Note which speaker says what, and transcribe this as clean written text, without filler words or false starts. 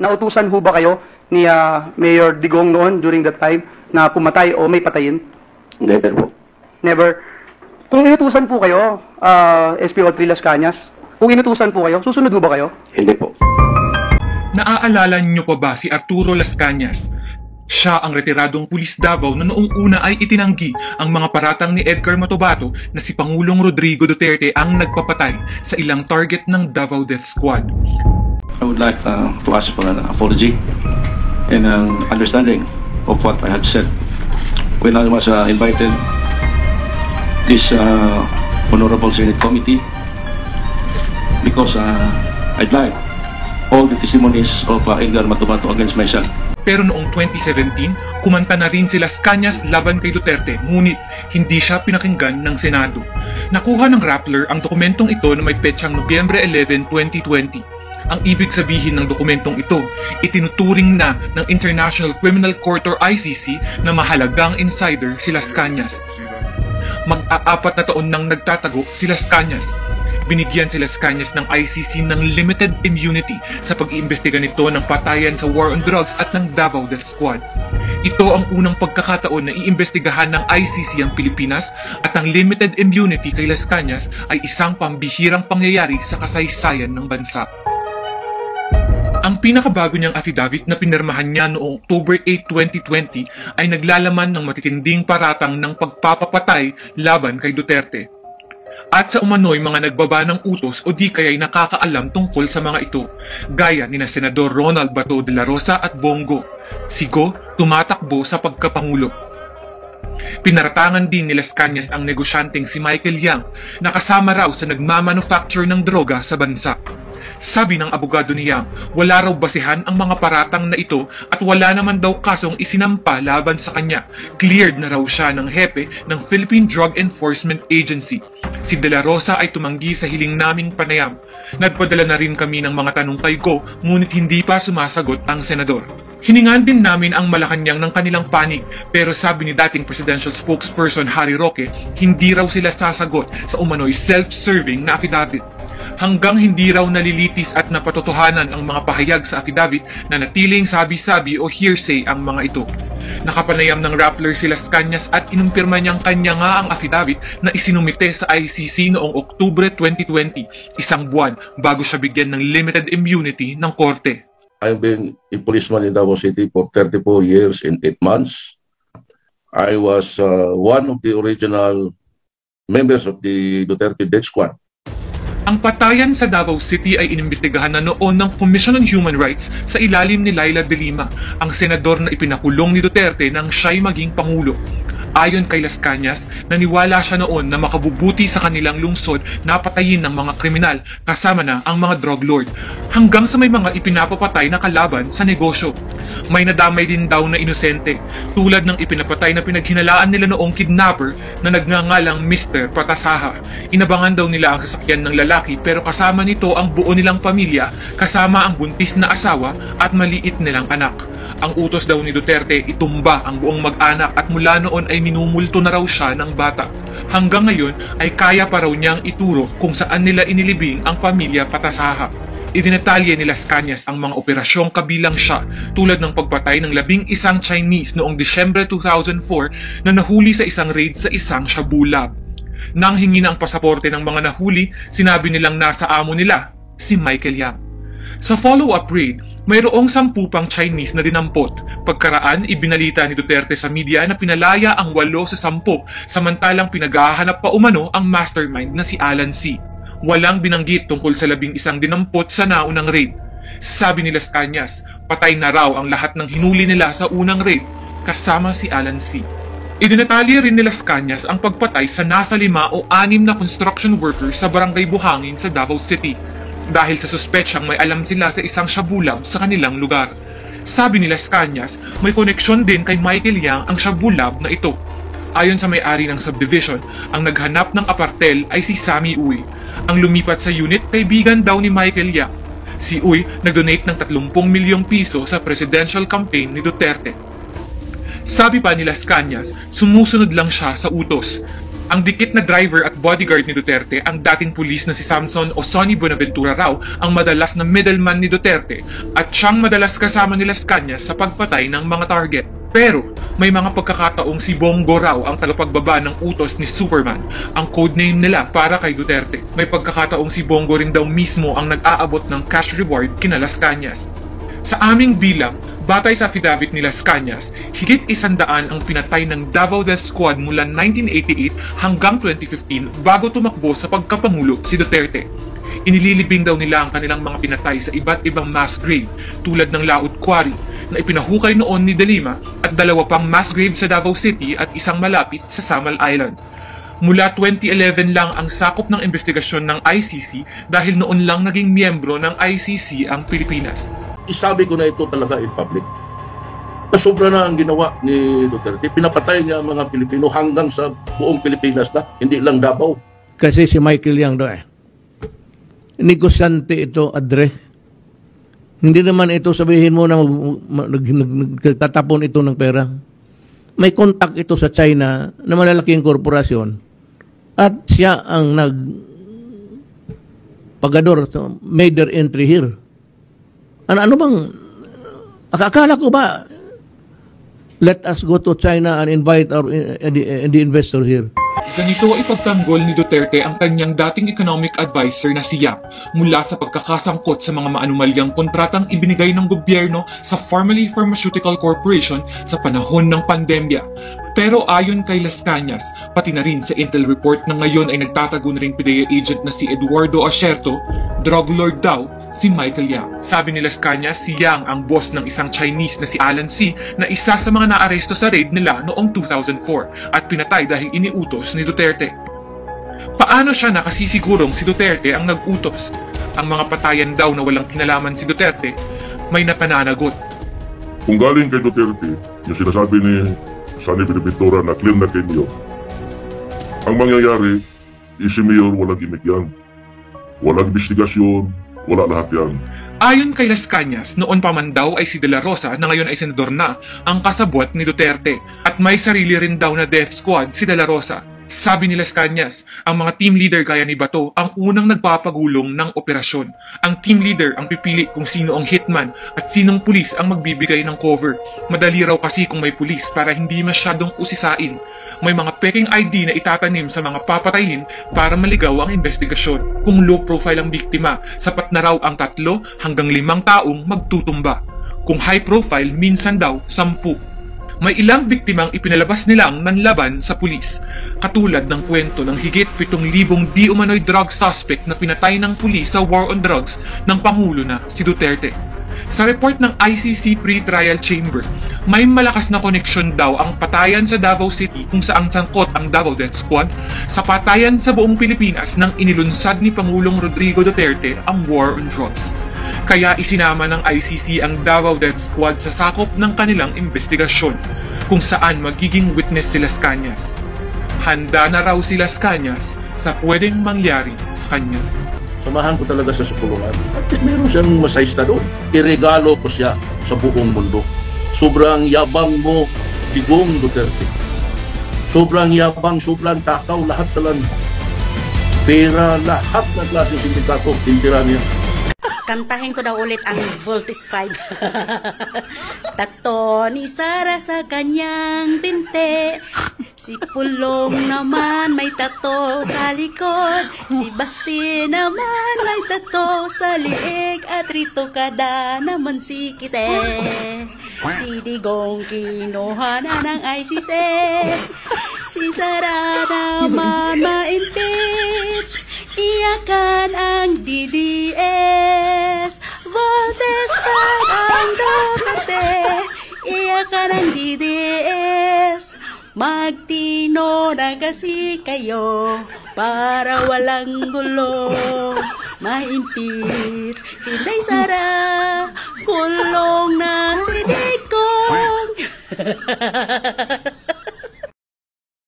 Speaker 1: nautusan ho ba kayo ni Mayor Digong noon during that time na pumatay o may patayin?
Speaker 2: Never po.
Speaker 1: Never. Kung inutusan po kayo, SPO3 Las Cañas, kung inutusan po kayo, susunod ho ba kayo?
Speaker 2: Hindi po.
Speaker 3: Naaalala niyo pa ba si Arturo Las Cañas? Siya ang retiradong pulis Davao na noong una ay itinanggi ang mga paratang ni Edgar Matobato na si Pangulong Rodrigo Duterte ang nagpapatay sa ilang target ng Davao Death Squad.
Speaker 4: I would like to ask for an apology and an understanding of what I had said when I was invited this Honorable Senate Committee, because I'd like all the testimonies of Edgar Matobato against myself.
Speaker 3: Pero noong 2017, kumanta na rin si Las Cañas laban kay Duterte, ngunit hindi siya pinakinggan ng Senado. Nakuha ng Rappler ang dokumentong ito na may petsang Nobyembre 11, 2020. Ang ibig sabihin ng dokumentong ito, itinuturing na ng International Criminal Court or ICC na mahalagang insider si Las Cañas. Mag-aapat na taon nang nagtatago si Las Cañas. Binigyan si Las Cañas ng ICC ng limited immunity sa pag-iimbestiga nito ng patayan sa war on drugs at ng Davao Death Squad. Ito ang unang pagkakataon na iimbestigahan ng ICC ang Pilipinas at ang limited immunity kay Las Cañas ay isang pambihirang pangyayari sa kasaysayan ng bansa. Ang pinakabago niyang affidavit na pinirmahan niya noong October 8, 2020 ay naglalaman ng matitinding paratang ng pagpapapatay laban kay Duterte. At sa umano'y mga nagbaba ng utos o di kaya'y nakakaalam tungkol sa mga ito, gaya ni na Senador Ronald Bato de la Rosa at Bongo. Sigo, tumatakbo sa pagkapangulo. Pinaratangan din ni Las Cañas ang negosyanteng si Michael Yang na kasama raw sa nagmamanufacture ng droga sa bansa. Sabi ng abogado ni Yang, wala raw basihan ang mga paratang na ito at wala naman daw kasong isinampa laban sa kanya. Cleared na raw siya ng hepe ng Philippine Drug Enforcement Agency. Si De La Rosa ay tumanggi sa hiling naming panayam. Nagpadala na rin kami ng mga tanong kay Go, ngunit hindi pa sumasagot ang senador. Hiningan din namin ang Malacanang ng kanilang panig, pero sabi ni dating presidential spokesperson Harry Roque, hindi raw sila sasagot sa umano'y self-serving na affidavit. Hanggang hindi raw nalilitis at napatotohanan ang mga pahayag sa affidavit na natiling sabi-sabi o hearsay ang mga ito. Nakapanayam ng Rappler si Las Cañas at inumpirma niyang kanya nga ang affidavit na isinumite sa ICC noong Oktubre 2020, isang buwan bago siya bigyan ng limited immunity ng korte.
Speaker 5: I've been a policeman in Davao City for 34 years and 8 months. I was one of the original members of the Duterte Death Squad.
Speaker 3: Ang patayan sa Davao City ay inimbestigahan na noon ng Commission on Human Rights sa ilalim ni Laila de Lima, ang senador na ipinakulong ni Duterte nang siya'y maging pangulo. Ayon kay Las Cañas, naniwala siya noon na makabubuti sa kanilang lungsod na patayin ng mga kriminal, kasama na ang mga drug lord, hanggang sa may mga ipinapapatay na kalaban sa negosyo. May nadamay din daw na inosente, tulad ng ipinapatay na pinaghinalaan nila noong kidnapper na nagngangalang Mr. Patasaha. Inabangan daw nila ang sasakyan ng lalaki pero kasama nito ang buo nilang pamilya, kasama ang buntis na asawa at maliit nilang anak. Ang utos daw ni Duterte, itumba ang buong mag-anak at mula noon ay minumulto na raw siya ng bata. Hanggang ngayon ay kaya pa raw niyang ituro kung saan nila inilibing ang pamilya Patasaha. Idinatalye ni Las Cañas ang mga operasyong kabilang siya, tulad ng pagpatay ng 11 Chinese noong Disyembre 2004 na nahuli sa isang raid sa isang Shabu Lab. Nang hingi na ang pasaporte ng mga nahuli, sinabi nilang nasa amo nila, si Michael Yang. Sa follow-up raid, mayroong 10 pang Chinese na dinampot. Pagkaraan, ibinalita ni Duterte sa media na pinalaya ang 8 sa 10, samantalang pinaghahanap pa umano ang mastermind na si Alan C. Walang binanggit tungkol sa 11 dinampot sa naunang raid. Sabi ni Las Cañas, patay na raw ang lahat ng hinuli nila sa unang raid, kasama si Alan C. Idinatalye rin ni Las Cañas ang pagpatay sa nasa 5 o 6 na construction workers sa Barangay Buhangin sa Davao City, dahil sa suspetsyang may alam sila sa isang Shabu Lab sa kanilang lugar. Sabi ni Las Cañas, may koneksyon din kay Michael Yang ang Shabu Lab na ito. Ayon sa may-ari ng subdivision, ang naghanap ng apartel ay si Sammy Uy. Ang lumipat sa unit, kaibigan daw ni Michael Yang. Si Uy nag-donate ng 30 milyong piso sa presidential campaign ni Duterte. Sabi pa ni Las Cañas, sumusunod lang siya sa utos. Ang dikit na driver at bodyguard ni Duterte, ang dating pulis na si Samson o Sonny Buenaventura raw ang madalas na middleman ni Duterte at siyang madalas kasama ni Las Cañas sa pagpatay ng mga target. Pero may mga pagkakataong si Bongo raw ang tagapagbaba ng utos ni Superman, ang codename nila para kay Duterte. May pagkakataong si Bongo rin daw mismo ang nag-aabot ng cash reward kina Las Cañas. Sa aming bilang, batay sa affidavit ni Las Cañas, higit 100 ang pinatay ng Davao Death Squad mula 1988 hanggang 2015 bago tumakbo sa pagkapangulo si Duterte. Inililibing daw nila ang kanilang mga pinatay sa iba't ibang mass grave tulad ng Laut Quarry na ipinahukay noon ni De Lima at 2 pang mass grave sa Davao City at isang malapit sa Samal Island. Mula 2011 lang ang sakop ng investigasyon ng ICC dahil noon lang naging miyembro ng ICC ang Pilipinas.
Speaker 5: Isabi ko na ito talaga in public. Sobra na ang ginawa ni Duterte. Pinapatay niya ang mga Pilipino hanggang sa buong Pilipinas na, hindi lang Davao.
Speaker 2: Kasi si Michael Yang doon negosyante ito, Adre. Hindi naman ito sabihin mo na nagtatapon ito ng pera. May contact ito sa China na malalaking korporasyon at siya ang pagador, made their entry here. Ano bang, akala ko ba, let us go to China and invite the investor here.
Speaker 3: Ganito ipagtanggol ni Duterte ang kanyang dating economic advisor na si Yang mula sa pagkakasangkot sa mga maanumalyang kontratang ibinigay ng gobyerno sa Pharmaly Pharmaceutical Corporation sa panahon ng pandemya. Pero ayon kay Las Cañas, pati na rin sa Intel report na ngayon ay nagtatago na rin PDEA agent na si Eduardo Asierto, drug lord daw si Michael Yang. Sabi ni Las Cañas, si Yang ang boss ng isang Chinese na si Alan C. na isa sa mga naaresto sa raid nila noong 2004 at pinatay dahil iniutos ni Duterte. Paano siya nakasisigurong si Duterte ang nag-utos? Ang mga patayan daw na walang kinalaman si Duterte, may napananagot.
Speaker 6: Kung galing kay Duterte, yung sinasabi ni Sonny Buenaventura na clear na kay Mayor, ang mangyayari, si Mayor walang gimmick yan. Walang investigasyon, wala lahat yan.
Speaker 3: Ayon kay Las Cañas, noon pa man daw ay si De La Rosa na ngayon ay senador na ang kasabwat ni Duterte at may sarili rin daw na death squad si De La Rosa. Sabi ni Las Cañas, ang mga team leader gaya ni Bato ang unang nagpapagulong ng operasyon. Ang team leader ang pipili kung sino ang hitman at sinong pulis ang magbibigay ng cover. Madali raw kasi kung may pulis para hindi masyadong usisain. May mga peking ID na itatanim sa mga papatayin para maligaw ang investigasyon. Kung low profile ang biktima, sapat na raw ang 3 hanggang 5 taong magtutumba. Kung high profile, minsan daw 10. May ilang biktimang ipinalabas nilang nanlaban sa pulis. Katulad ng kwento ng higit 7,000 di umano'y drug suspect na pinatay ng pulis sa war on drugs ng Pangulo na si Duterte. Sa report ng ICC Pre-Trial Chamber, may malakas na koneksyon daw ang patayan sa Davao City kung saan sangkot ang Davao Death Squad sa patayan sa buong Pilipinas nang inilunsad ni Pangulong Rodrigo Duterte ang war on drugs. Kaya isinama ng ICC ang Davao Death Squad sa sakop ng kanilang investigasyon kung saan magiging witness si Las Cañas. Handa na raw si Las Cañas sa pwedeng mangyari sa kanya.
Speaker 5: Samahan ko talaga sa sukulungan. At meron siyang masayista doon. Iregalo ko siya sa buong mundo. Sobrang yabang mo, Digong Duterte. Sobrang yabang, sobrang takaw, lahat talang pera, lahat na klase sindikato, tintira niya.
Speaker 7: Kantahin ko daw ulit ang Voltes 5. Tato ni Sara sa kanyang binte. Si Pulong naman may tato sa likod. Si Basti naman may tato sa liig. At Rito Kada naman si Kite. Si Digong kinuha na ng ICC. Si Sara naman ma-impeach. Iyakan ang DDS. Voltes 5 ang Duterte. Iyakan ang DDS. Magtino na kasi kayo para walang gulo. Ma-impeach si Day Sara. Kulong na si Digong.